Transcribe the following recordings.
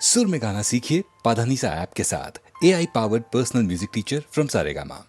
सुर में गाना सीखिए पाधानीसा ऐप के साथ। AI powered personal music teacher from Saregama.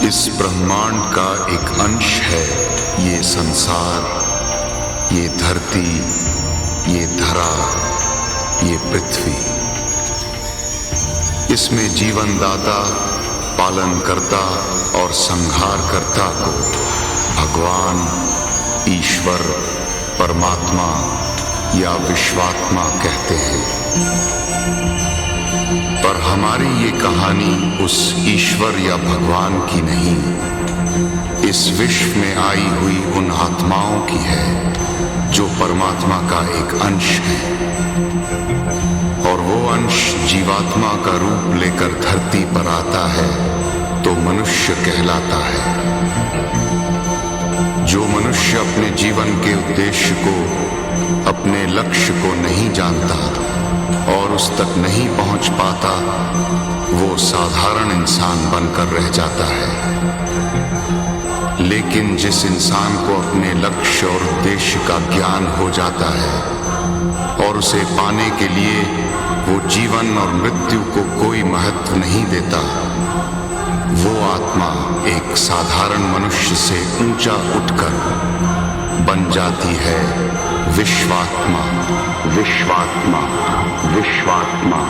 इस ब्रह्मांड का एक अंश है ये संसार, ये धरती, ये धरा, ये पृथ्वी। इसमें जीवन दाता, पालन करता और संहार करता को भगवान, ईश्वर, परमात्मा या विश्वात्मा कहते हैं। पर हमारी ये कहानी उस ईश्वर या भगवान की नहीं, इस विश्व में आई हुई उन आत्माओं की है जो परमात्मा का एक अंश है। और वो अंश जीवात्मा का रूप लेकर धरती पर आता है तो मनुष्य कहलाता है। जो मनुष्य अपने जीवन के उद्देश्य को, अपने लक्ष्य को नहीं जानता और उस तक नहीं पहुंच पाता, वो साधारण इंसान बनकर रह जाता है। लेकिन जिस इंसान को अपने लक्ष्य और उद्देश्य का ज्ञान हो जाता है और उसे पाने के लिए वो जीवन और मृत्यु को कोई महत्व नहीं देता, वो आत्मा एक साधारण मनुष्य से ऊंचा उठकर बन जाती है विश्वात्मा। विश्वात्मा, विश्वात्मा।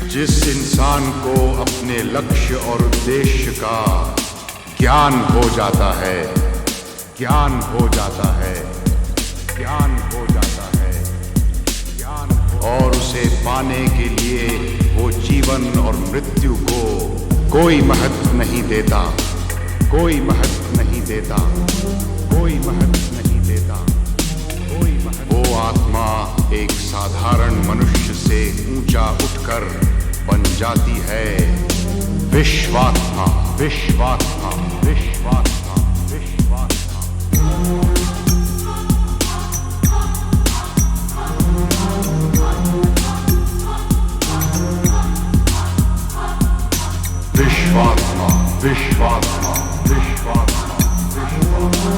जिस इंसान को अपने लक्ष्य और उद्देश्य का ज्ञान हो जाता है, ज्ञान हो जाता है, ज्ञान हो जाता है, ज्ञान और उसे पाने के लिए वो जीवन और मृत्यु को कोई महत्व नहीं देता, कोई महत्व नहीं देता, कोई महत्व नहीं देता, कोई महत्व। वो आत्मा एक साधारण मनुष्य से ऊंचा उठकर बन जाती है विश्वात्मा। विश्वात्मा, विश्वात्मा, विश्वात्मा। विश्वात्मा, विश्वात्मा, विश्वात्मा, विश्वात्मा,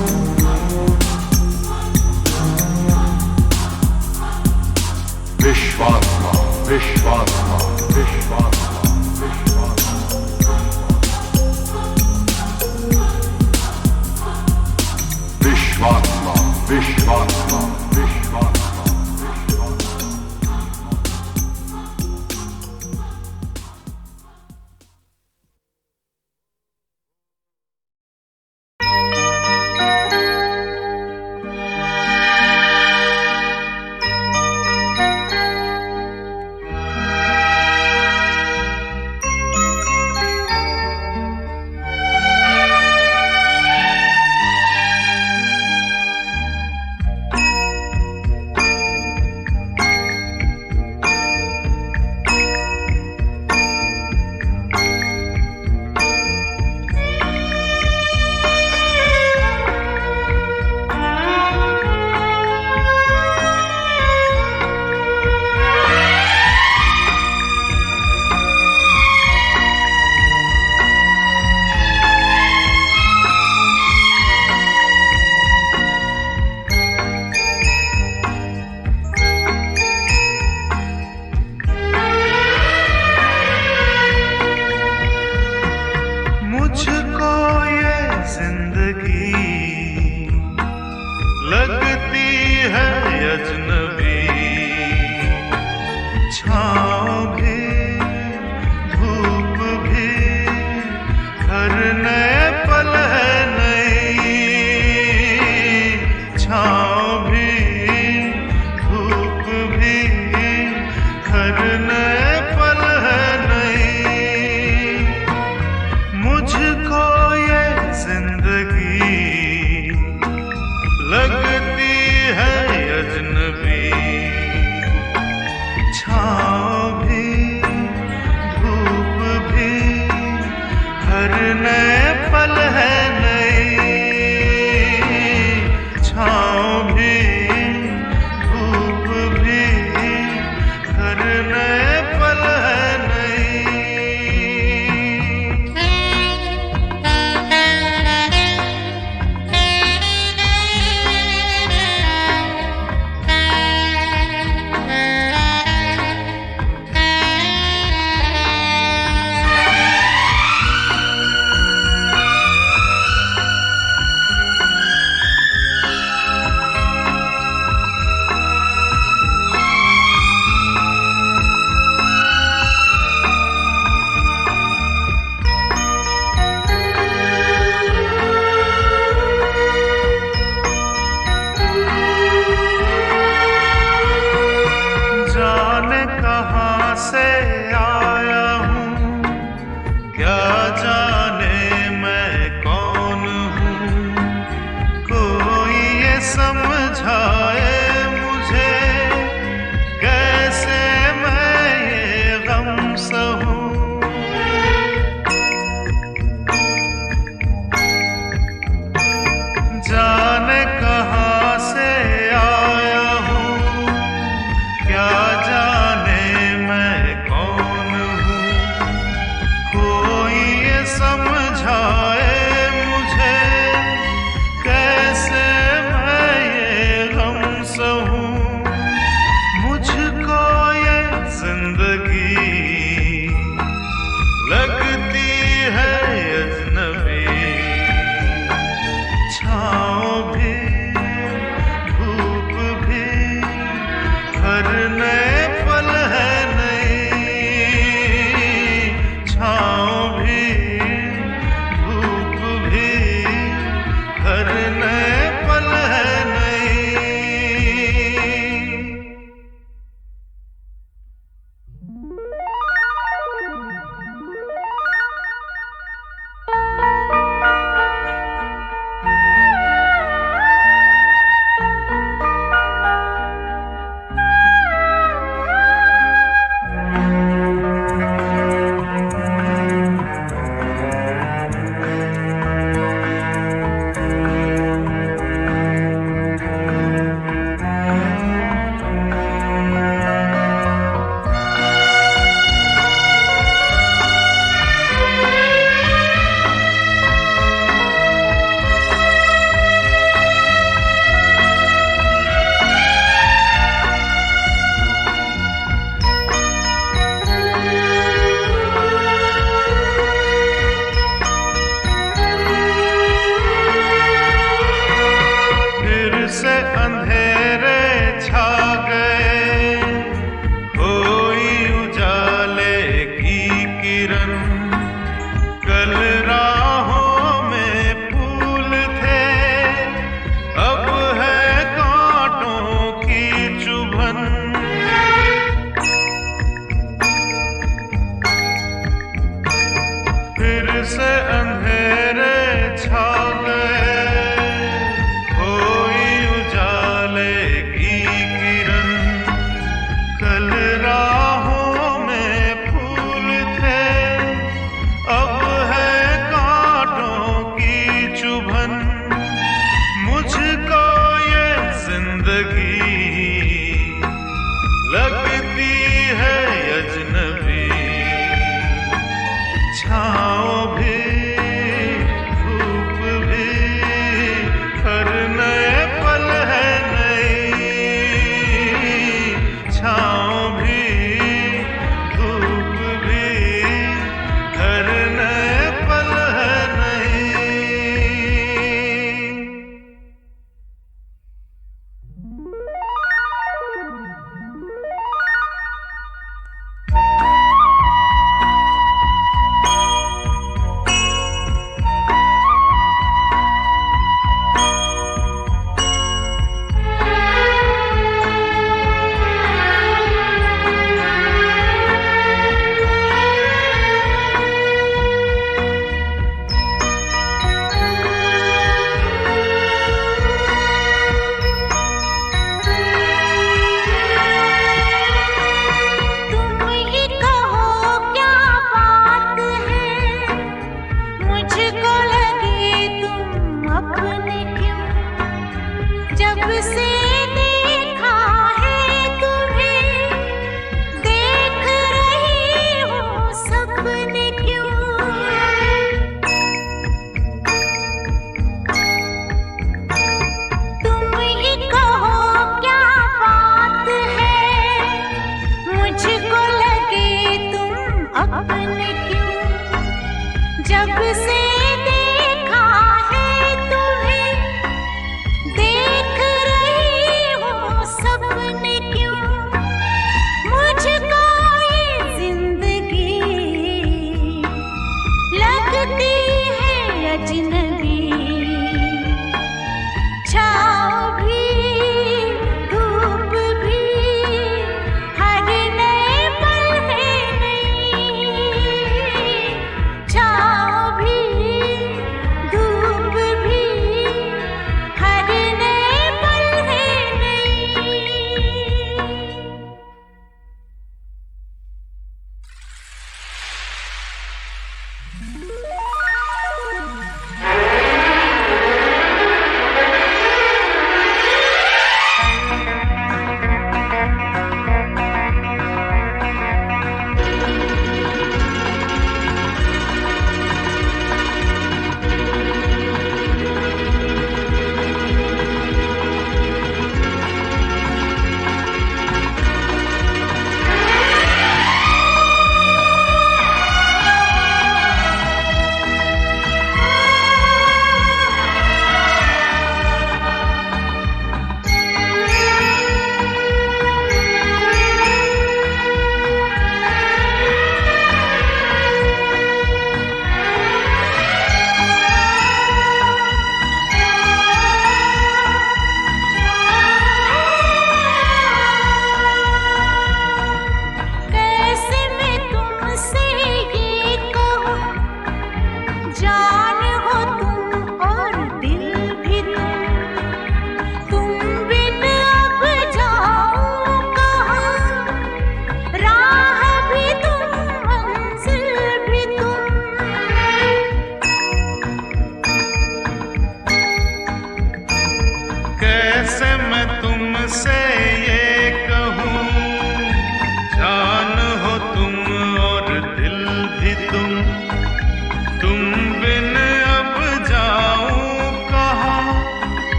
विश्वात्मा, विश्वात्मा। विश्वात्मा विश्वात्मा विश्वात्मा विश्वात्मा विश्वात्मा जाने मैं कौन से अंधेरे छा गए, कोई उजाले की किरण। कल राहों में फूल थे, अब है कांटों की चुभन। मुझको ये जिंदगी लगती है अजनबी। छाँव भी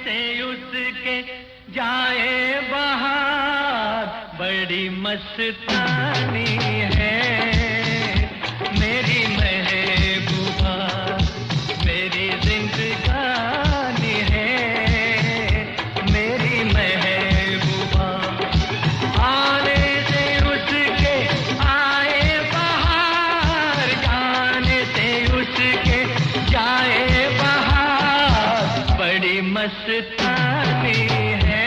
से उसके जाए बाहर, बड़ी मस्तानी है मेरी महबूबा, मेरी जिंदगानी है मेरी महबूबा। आने से उसके आए बाहर, जाने से उसके जाए बाहर, बड़ी मस्तानी है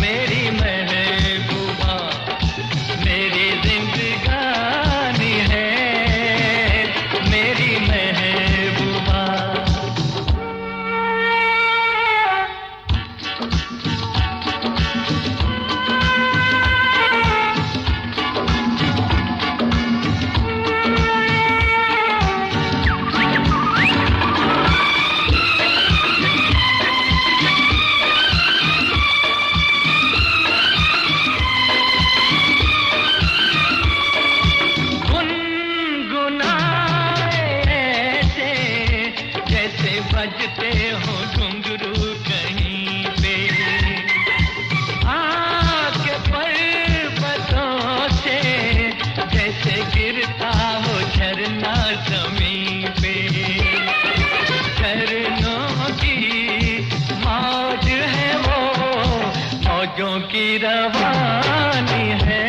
मेरी महबूबा, मेरी जिंदगानी है मेरी महबूबा। बजते हो घुंघरू कहीं पे, आके पर्वतों से जैसे गिरता हो झरना ज़मीं पे। झरनों की मौज है वो, मौजों की रवानी है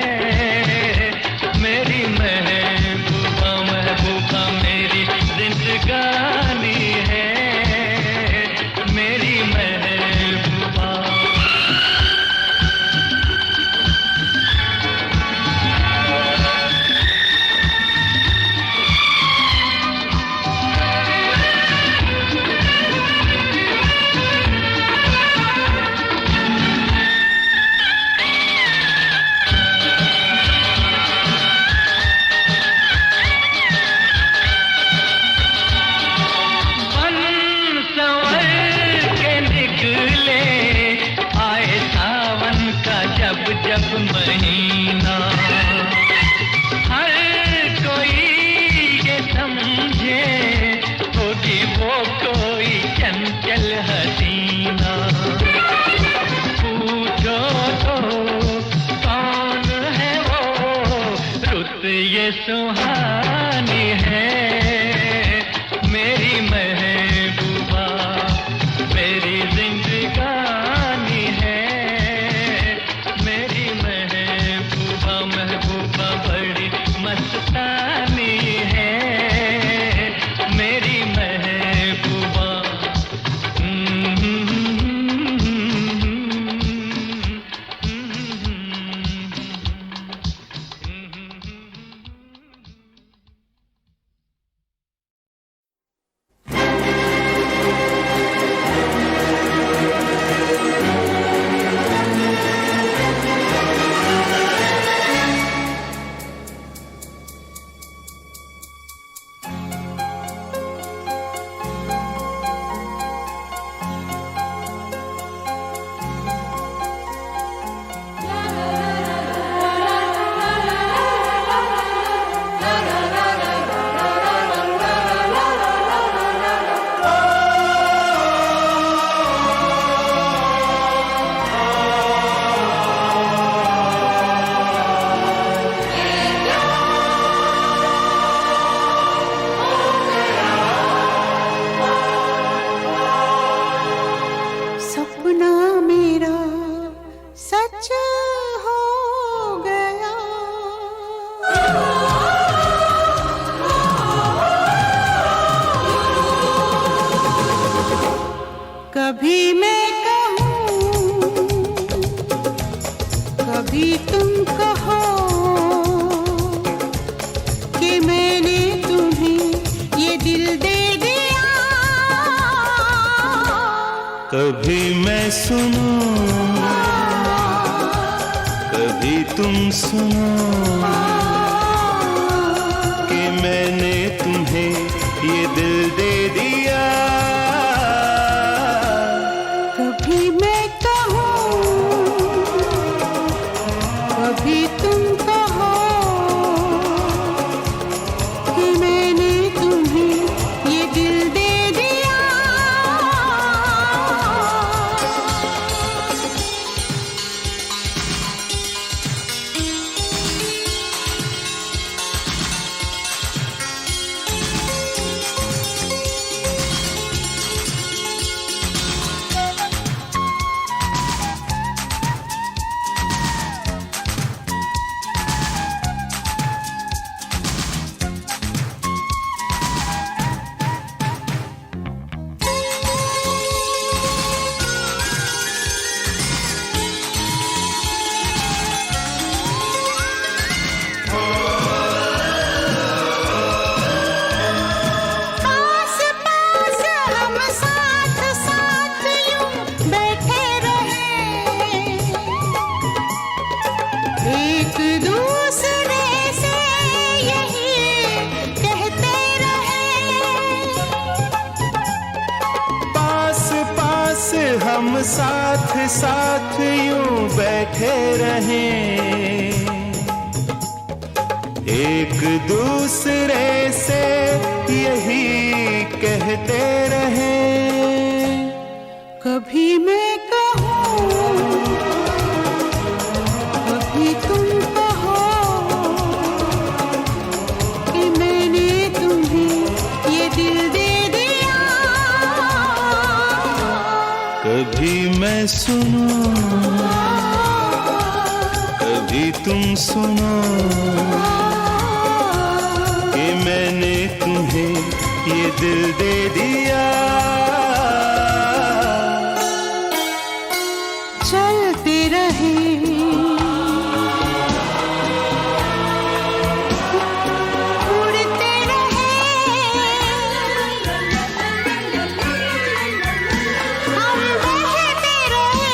मेरी महबूबा, महबूबा मेरी जिंदगानी है मेरी महबूबा। जब महीना हर कोई ये समझे होगी वो कोई चंचल हसीना। पूछो तो कौन है वो, रुत ये सुहानी है मेरी महबूबा, मेरी जिंदगानी है मेरी महबूबा, महबूबा बड़ी मस्तानी है मेरी महबूबा। कभी मैं कहूँ, कभी तुम कहो कि मैंने तुम्हें ये दिल दे दिया। कभी मैं सुनूं, कभी तुम सुनो कि मैंने तुम्हें ये दिल दे दिया। कभी मैं कहूँ, कभी तुम कहो कि मैंने तुम्हें ये दिल दे दिया। हम साथ साथ यूं बैठे रहें, एक दूसरे से यही कहते रहें। कभी मैं कहूँ, कभी तुम कहो कि मैंने तुम्हें ये दिल दे दिया। कभी मैं सुनूं, कभी तुम सुनो कि मैंने तुम्हें ये दिल दे दिया। चलते रहे उड़ते रहे, हम बहते रहे,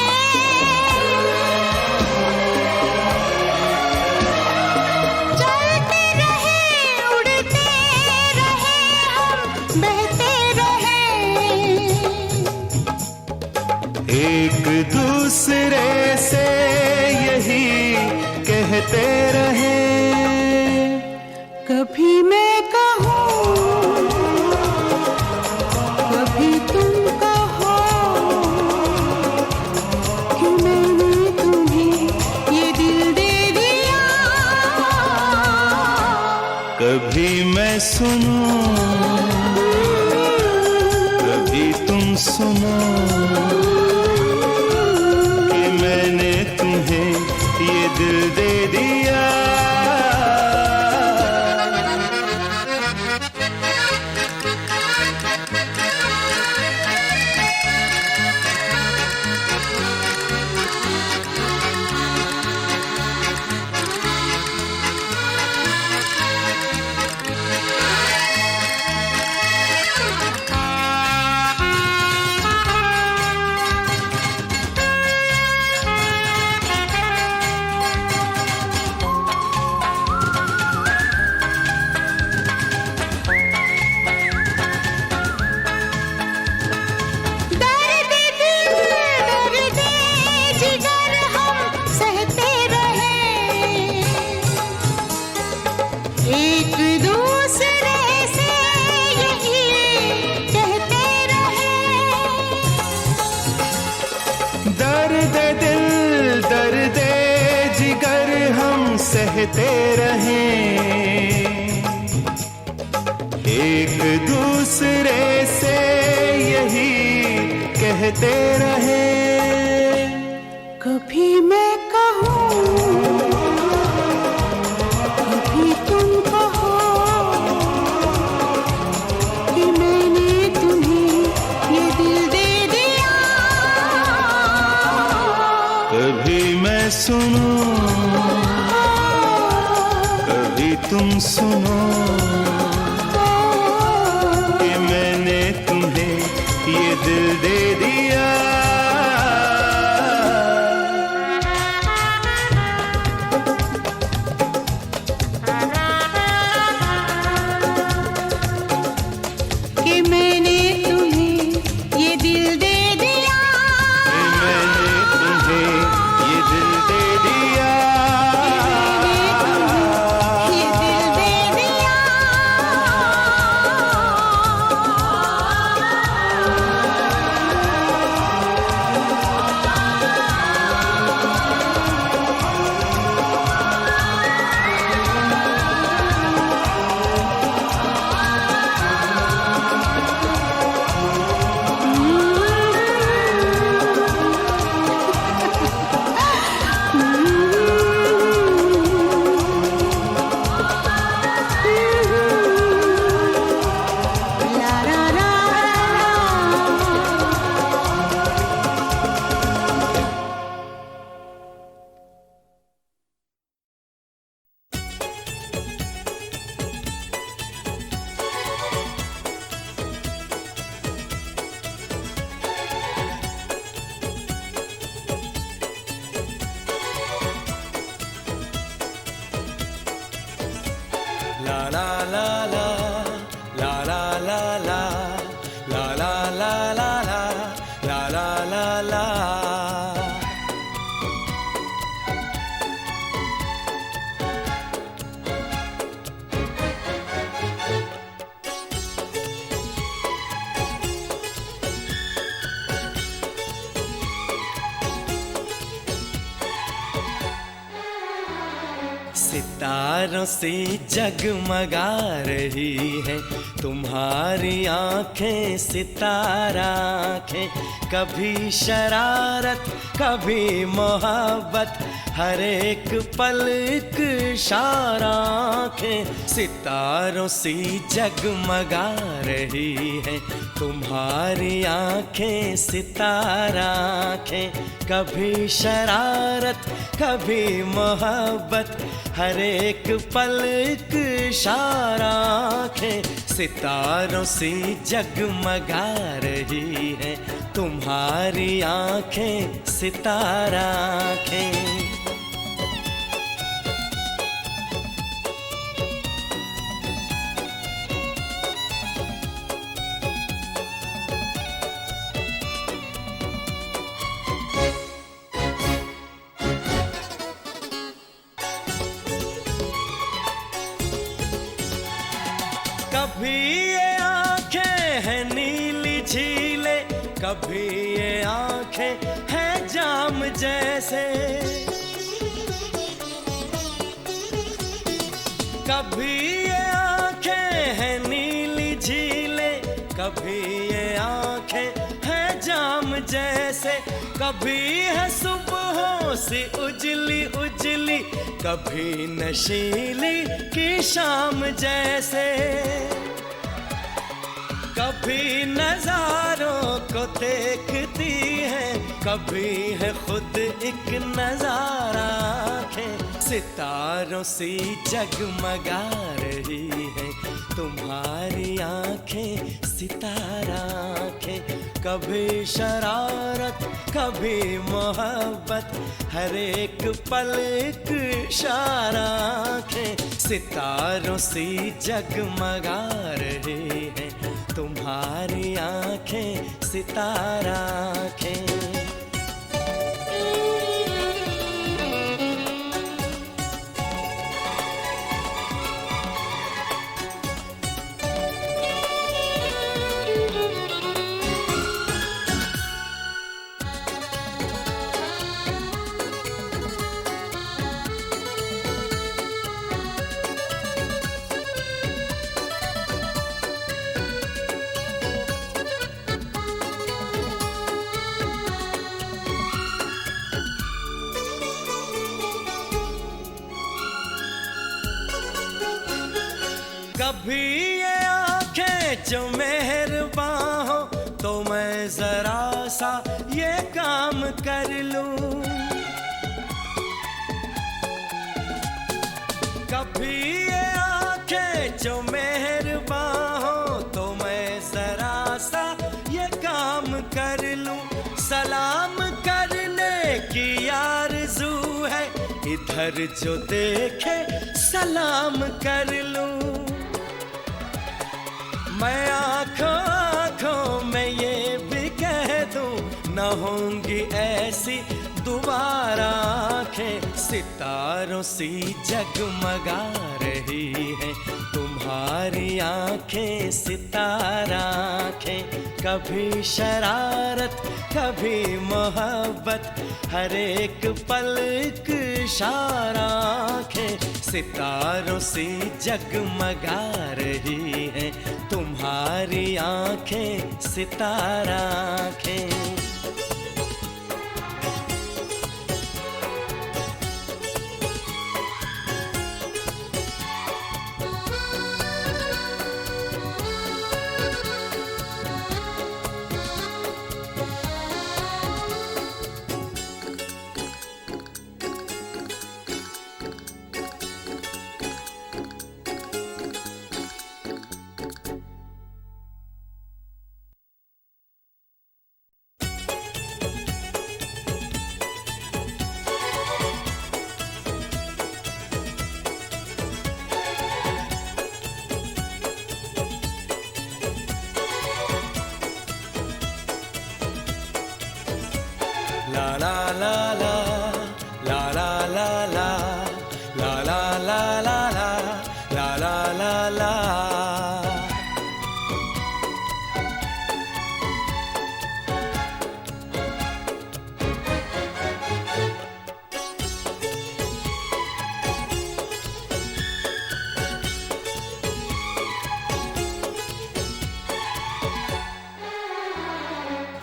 चलते रहे उड़ते रहे, हम बहते रहे, एक दूसरे से यही कहते रहे। कभी मैं कहूँ, कभी तुम कहो कि मैंने तुम्हें ये दिल दे दिया। कभी मैं सुनूं, कभी तुम सुनो कि मैंने तुम्हें ये दिल दे दिया। दर्द दिल दर्द जिगर हम सहते रहे, एक दूसरे से यही कहते रहे। दर्द दिल दर्द जिगर हम सहते रहें, एक दूसरे से यही कहते रहें। कभी मैं कहूँ, कभी तुम कहो कि मैंने तुम्हें ये दिल दे दिया। कभी मैं सुनूं, कभी तुम सुनो कि मैंने तुम्हें ये दिल दे दिया। कि मैंने तुम्हें ये दिल दे दिया। मैंने तुम्हें ये दिल दे दिया। ये दिल दे दिया। सितारों से जगमगा रही है तुम्हारी आंखें, सितारा आंखें। कभी शरारत कभी मोहब्बत, हर एक पल एक इशारा आंखें। सितारों से जगमगा रही है तुम्हारी आंखें, सितारा आंखें। कभी शरारत कभी मोहब्बत, हर एक पल एक इशारा आंखें। सितारों से जगमगा रही है तुम्हारी आंखें, सितारा आंखें। कभी ये आंखें हैं नीली झीलें, कभी ये आंखें हैं जाम जैसे। कभी ये आंखें हैं नीली झीलें, कभी ये आंखें हैं जाम जैसे। कभी है सुबहों से उजली उजली, कभी नशीली की शाम जैसे। कभी नजारों को देखती है, कभी है खुद एक नजारा आंखें। सितारों से जगमगा रही है तुम्हारी आंखें, सितारा आंखें। कभी शरारत कभी मोहब्बत, हर एक पल एक इशारा आंखें। सितारों से जगमगा रही है तुम्हारी आंखें, सितारा आंखें। कभी ये आंखें जो मेहरबान हो, तो मैं जरा सा ये काम कर लूं। कभी ये आंखें जो मेहरबान हो, तो मैं जरा सा ये काम कर लूं। सलाम करने की आरज़ू है, इधर जो देखे सलाम कर लूं। मैं आँखों आँखों में ये भी कह दूं, न होंगी ऐसी दोबारा आंखें। सितारों से जगमगा रही है तुम्हारी आंखें, सितारा आंखें। कभी शरारत कभी मोहब्बत, हर एक पल एक इशारा आंखें। सितारों से जगमगा रही है तुम्हारी आंखें, सितारा आंखें। La la la la, la la la la, la la la la la, la la la la.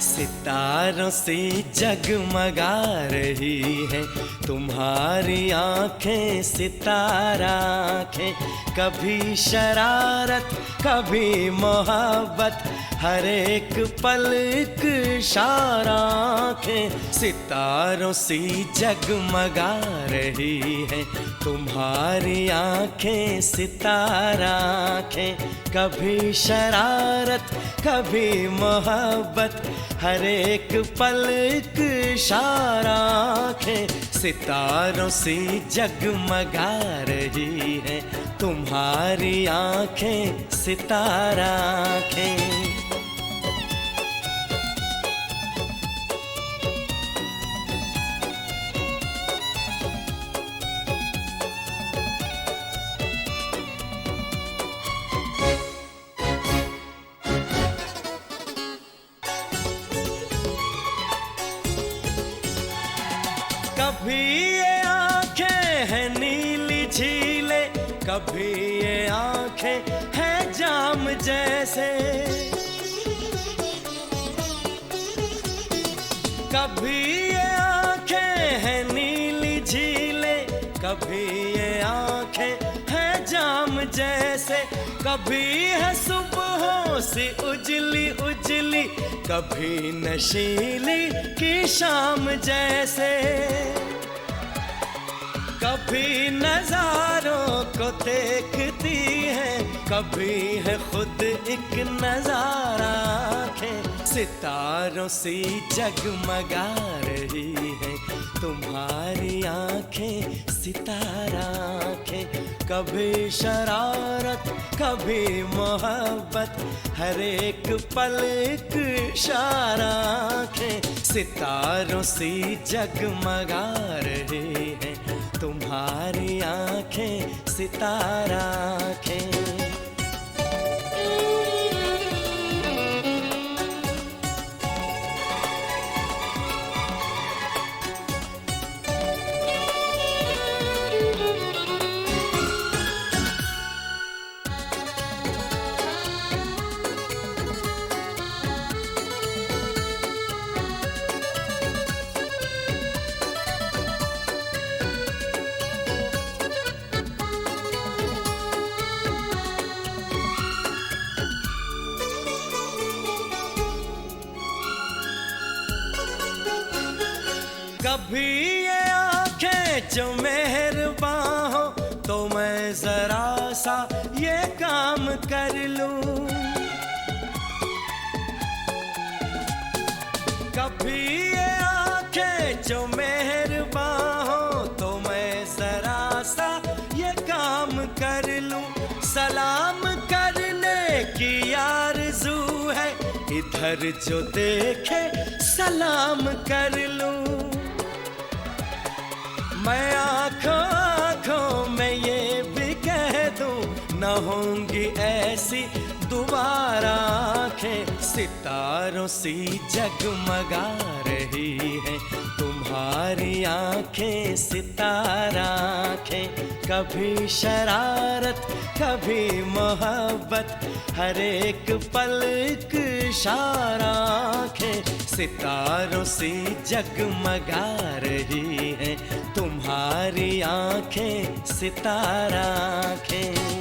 सितारों से जगमगा रही है तुम्हारी आंखें, सितारा आंखें। कभी शरारत कभी मोहब्बत, हर एक पल एक इशारा आंखें। सितारों से जगमगा रही है तुम्हारी आंखें, सितारा आंखें। कभी शरारत कभी मोहब्बत, हर एक पल एक इशारा आंखें। सितारों से जगमगा रही है तुम्हारी आंखें, सितारा आंखें। कभी ये आंखें हैं नीली झीलें, कभी ये आंखें हैं जाम जैसे। कभी ये आंखें हैं नीली झीलें, कभी ये आंखें हैं जाम जैसे। कभी है सुबहों सी उजली उजली, कभी नशीली की शाम जैसे। कभी नजारों को देखती है, कभी है खुद एक नजारा आंखें। सितारों से जगमगा रही है तुम्हारी आंखें, सितारा आंखें। कभी शरारत कभी मोहब्बत, हर एक पल एक इशारा आंखें। सितारों से जगमगा रही है तुम्हारी आंखें, सितारा आंखें। कभी ये आंखें जो मेहरबान हो, तो मैं जरा सा ये काम कर लूं। कभी ये आंखें जो मेहरबान हो, तो मैं जरा सा ये काम कर लूं। सलाम करने की आरज़ू है, इधर जो देखे सलाम कर लूं। मैं आँखों आँखों में ये भी कह दूं, न होंगी ऐसी दोबारा आंखें। सितारों सी जगमगा रही है तुम्हारी आंखें, सितारा आंखें। कभी शरारत कभी मोहब्बत, हर एक पल एक इशारा आंखें। सितारों से जगमगा रही है तुम्हारी आंखें, सितारा आंखें।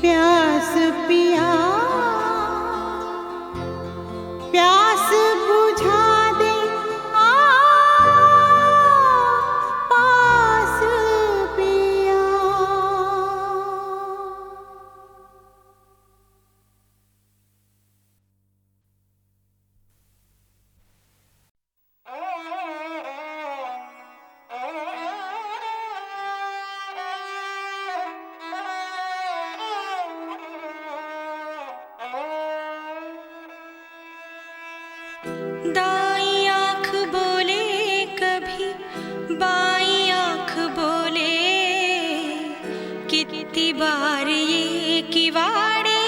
प्यास पिया प्यास बुझा दे आ पास पिया। दाई आँख बोले कभी बाई आँख बोले, कितनी बार ये किवाड़े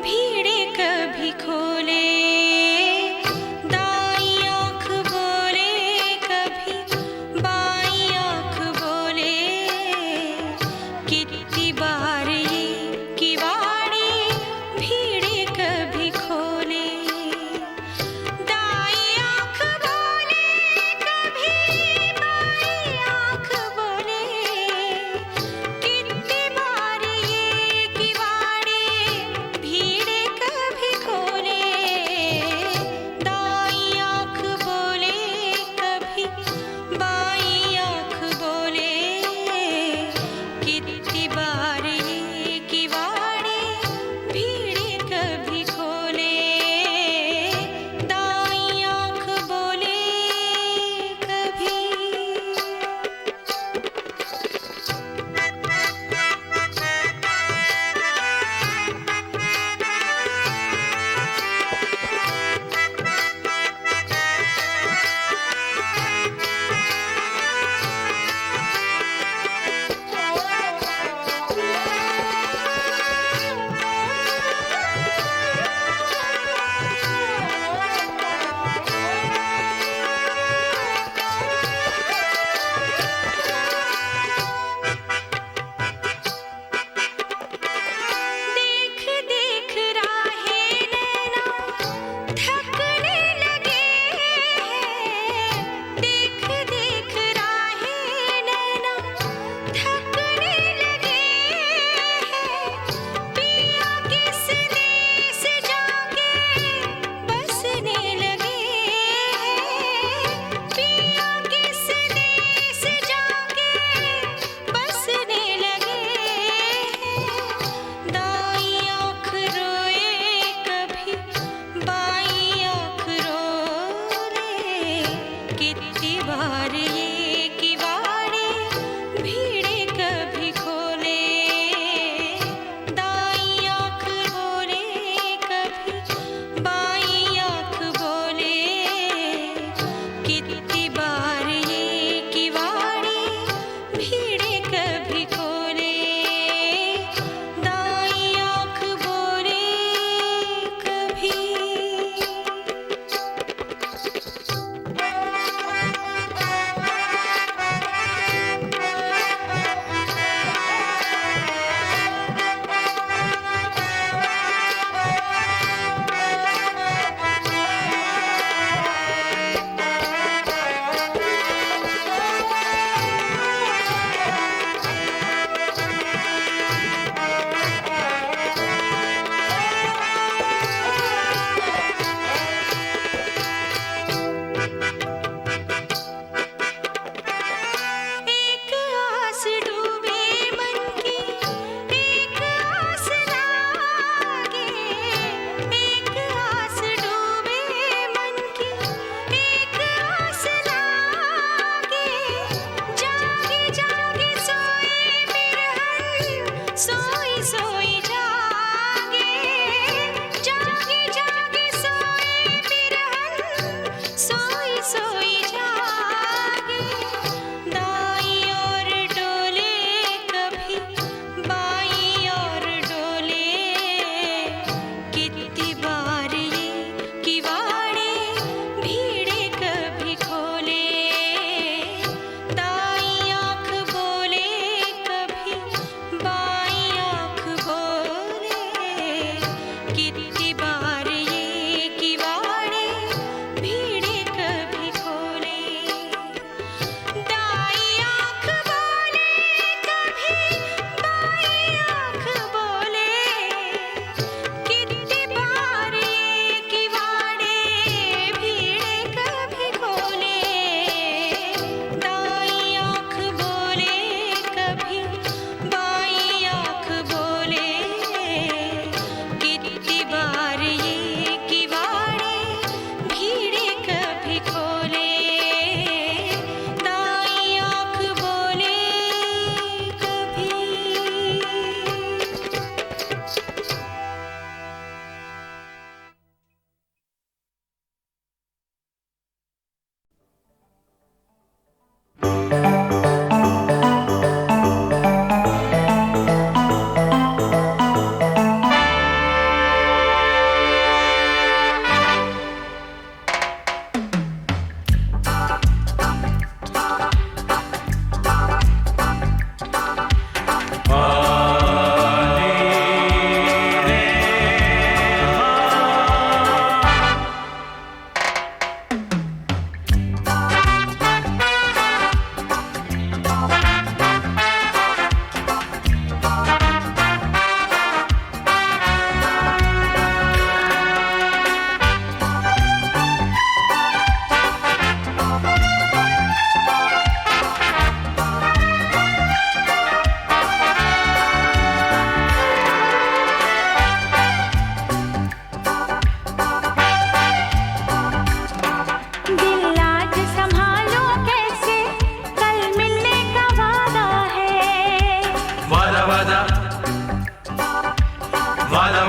भीड़े कभी खोले। दाई आँख बोले कभी बाई आँख बोले, कितनी बार ये किवाड़े भीड़े कभी खोले। दाई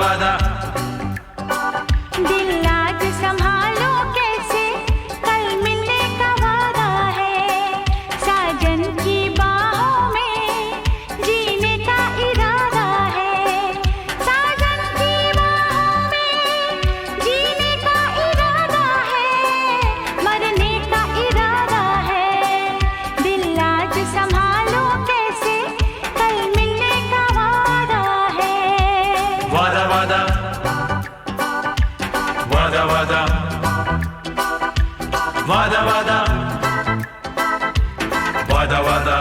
वादा दिल आज संभालो कैसे, कल मिलने का वादा है। साजन की बाहों में जीने का इरादा है। साजन की बाहों में जीने का इरादा है, मरने का इरादा है। दिल आज संभालो कैसे, कल मिलने का वादा है। वादा वादा वादा वादा वादा वादा वादा वादा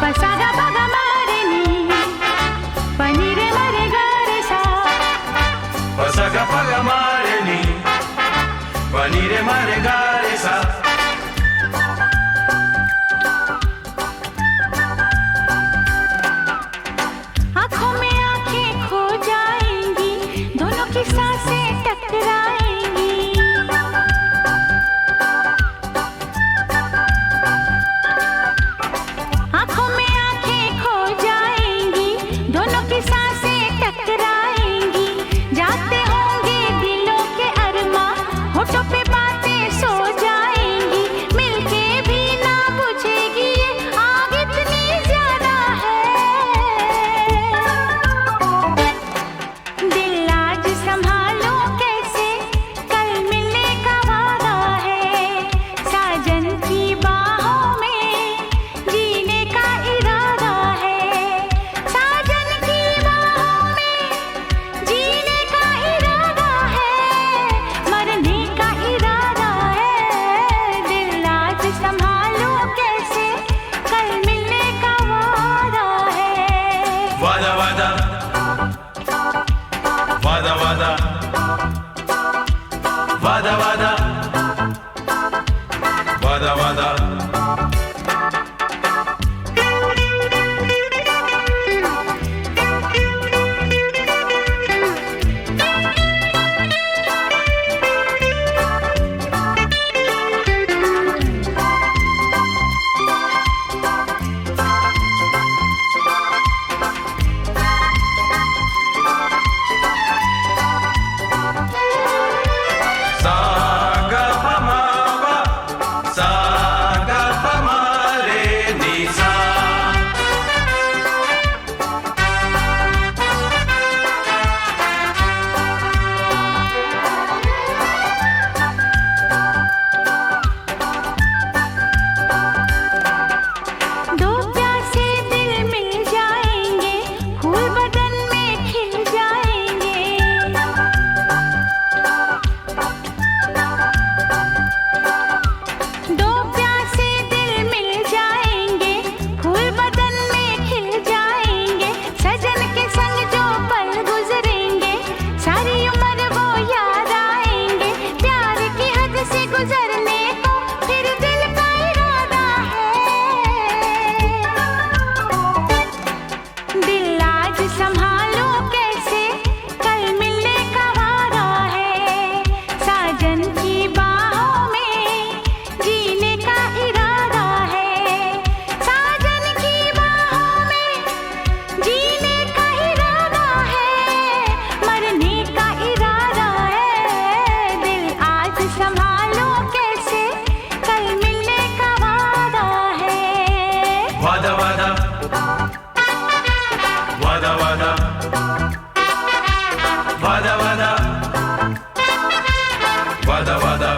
पसागा बागा मारेनी पनीरे मरे गारे सा। पसगा पगा मारेनी पनीरे मारे गारे सा। आँखों में आँखें खो जाएंगी, दोनों की सांसें टकराएंगी। आँखों में आँखें खो जाएंगी, दोनों की सांसें टकराएंगी। जाते होंगे दिलों के अरमां, होठों पे बातें सो जाएंगी। मिलके भी ना बुझेगी ये आग इतनी ज्यादा है। दिल आज संभालो कैसे, कल मिलने का वादा है। साजन की बाहों में जीने का इरादा है। साजन की बाहों में जीने का इरादा है, मरने का इरादा है। दिल आज संभालो कैसे, कल मिलने का वादा है। वादा वादा वादा वादा वादा वादा वादा वादा सागा पमावा सागा पमारे निसा। दो प्यासे दिल मिल जाएंगे, फूल बदन में खिल जाएंगे। दो प्यासे दिल मिल जाएंगे, फूल बदन में खिल जाएंगे। सजन के संग जो पल गुजरेंगे, सारी उम्र वो याद आएंगे। प्यार की हद से गुजरने को फिर दिल का इरादा है। दिल आज संभालो कैसे, कल मिलने का वादा है। साजन की बाहों में जीने का इरादा है। साजन की बाहों में जीने का इरादा है, मरने का इरादा है। दिल आज संभालो कैसे, कल मिलने का वादा है। वादा वादा वादा वादा वादा वादा वादा वादा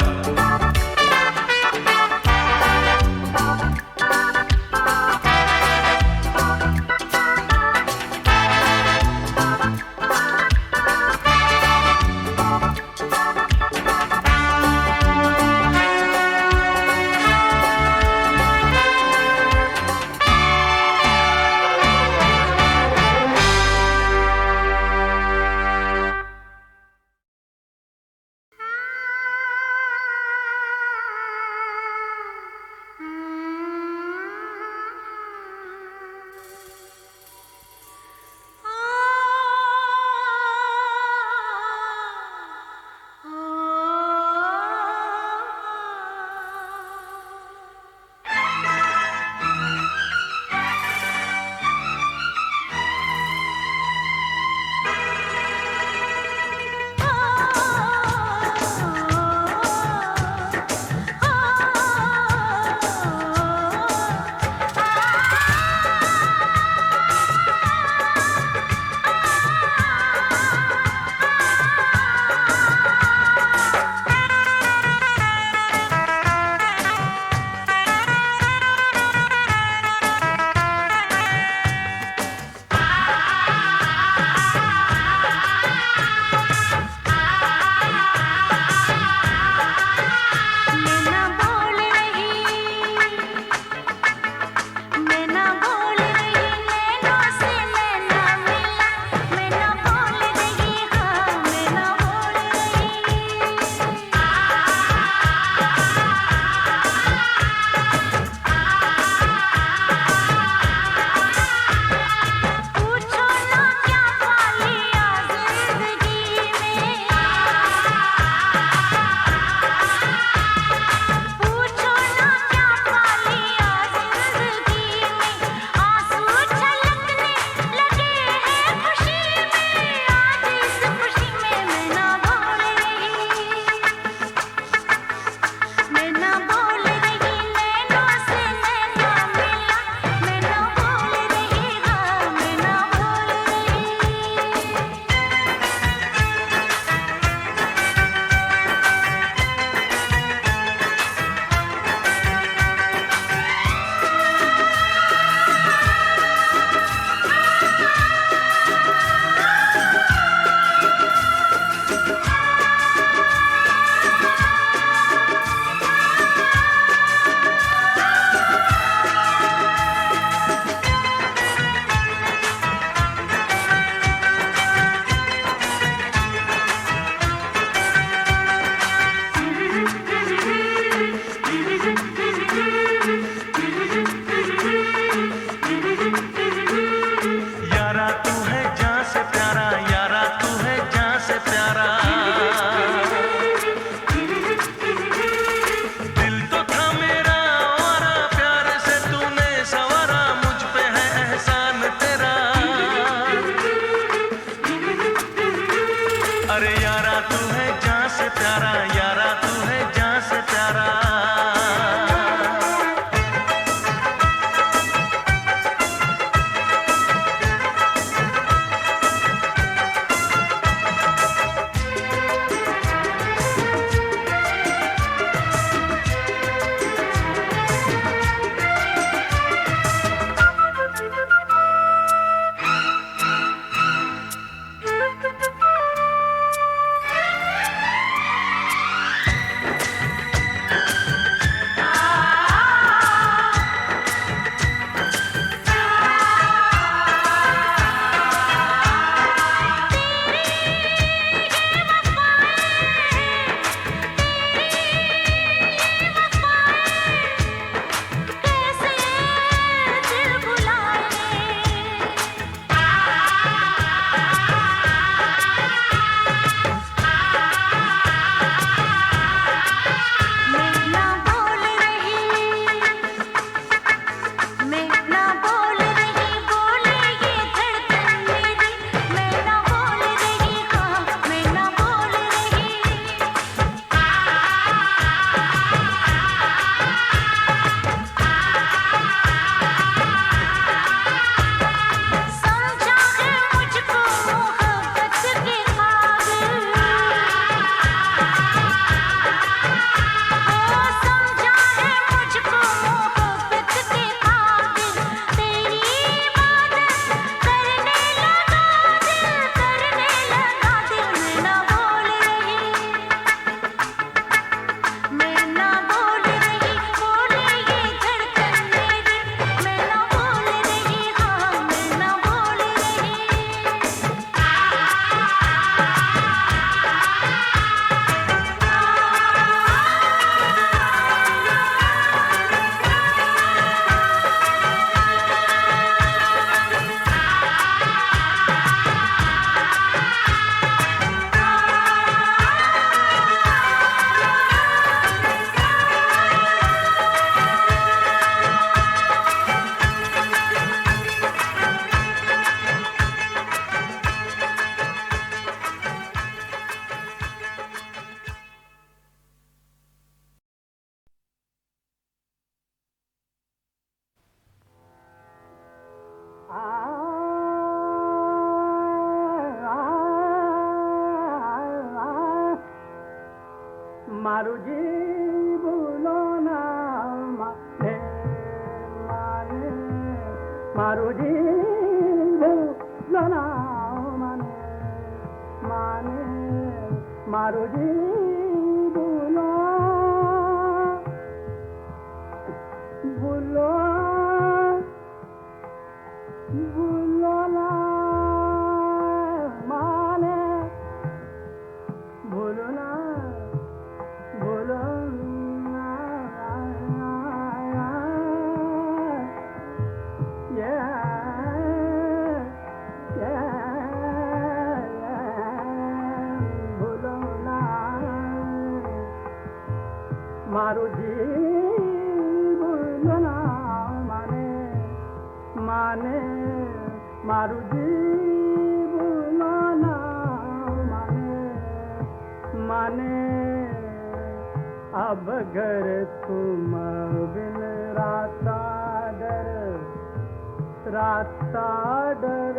अरे यारा तू है जान से प्यारा, यारा तू है जान से प्यारा। मारू जी बोलो ना माने माने, मारू जी बोलो ना माने माने, मारू जी बोलो बोलो बोलो ना माने, बोलो ना बोलो ना, बोलो ना मारू जी बोलो ना माने माने, मारू जी बोलो ना माने माने। अब घर तुम बिन राता डर, राता डर,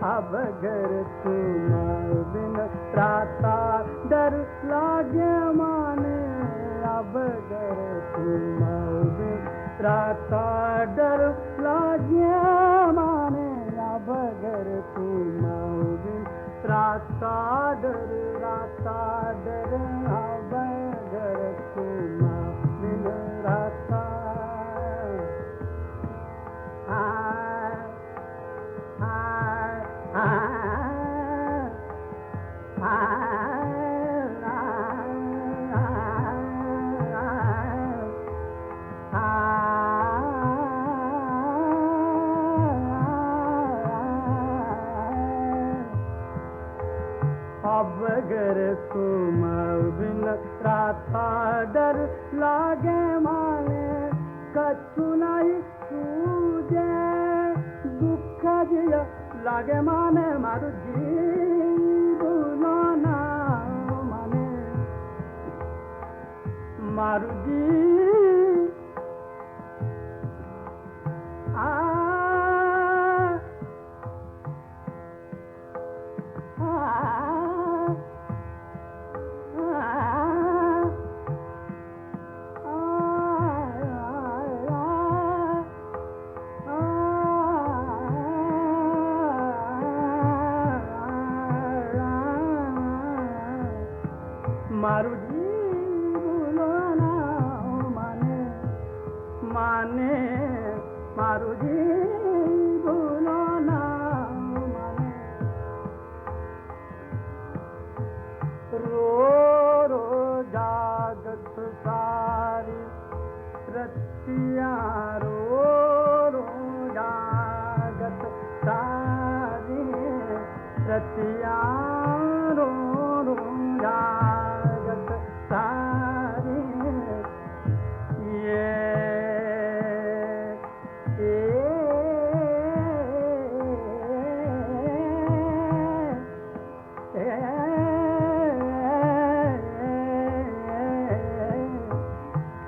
अब घर तुम बिन राता डर लागे माने, अब घर तुम बिन राता डर लागे माने, अब घर तुम बिन राता डर, राता डर, अब घर तुम बिन राता। अब घर तुम बिन राता डर लागे माने, कछु नहीं सूझे जिया लागे माने मारू जी भूलो ना माने मारू जी मारू जी भूलो ना माने माने मारू जी भूलो ना माने रो रो जागत सारी रतिया रो रो जागत सारी रतिया रो रो जागत सारी ये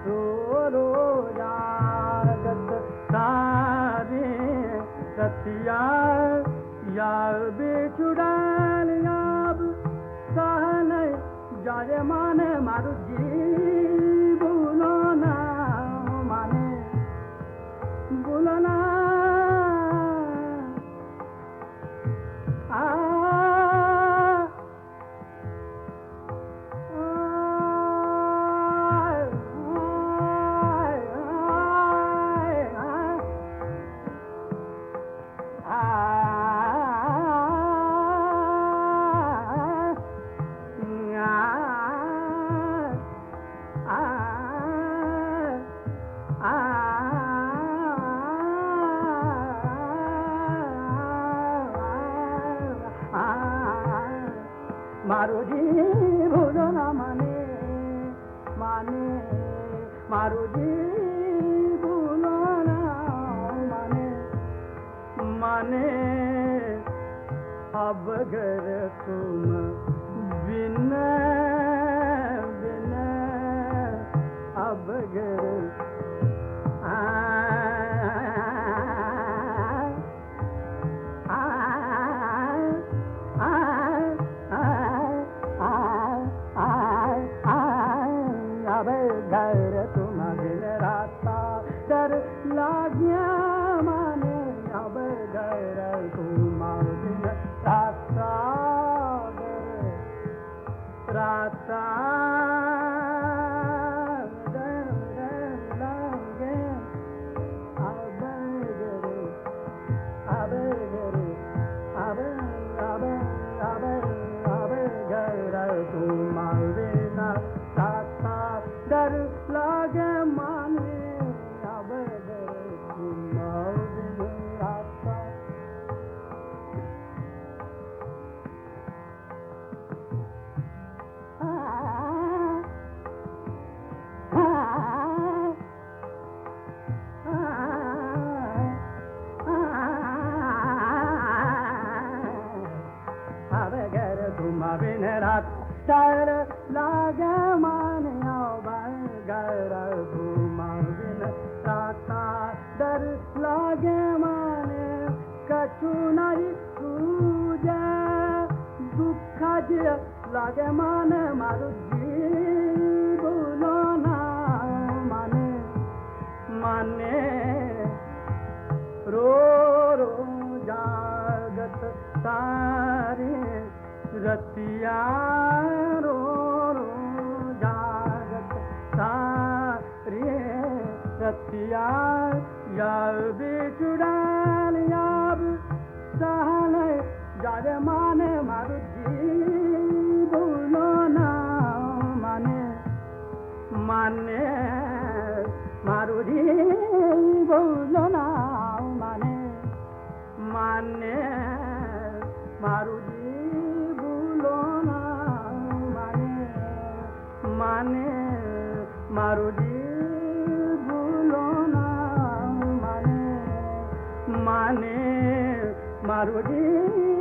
रो रो जागत सारी रतिया यार बेचुड़ाल याब सहन जारे माने मारू जी भूलो ना माने भूलो ना मारू जी भूलो ना माने माने मारू जी भूलो ना माने माने अब अगर तुम बिन बिन अब अगर घर तुम दिन राता डर लाग्या माने अब घर तुम दिन राता डर राता डर लागे अब घर तुम दिन राता डर लागे माने अब तुम दिन राता अब घर तुम बिन रात डर लागे माने अब घर तुम बिन राता डर लागे माने कछु नहीं तुझे दुख लागे माने मारू जी भूलो ना माने माने रो रो जागत सारी रतिया रो रो जागत सारी रतिया यार बेचुड़ाल याब सहन जारे माने मारू जी भूलो ना माने माने मारू जी भूलो ना माने माने मारू जी भूलो ना माने माने मारू जी भूलो ना माने माने सार्वजनिक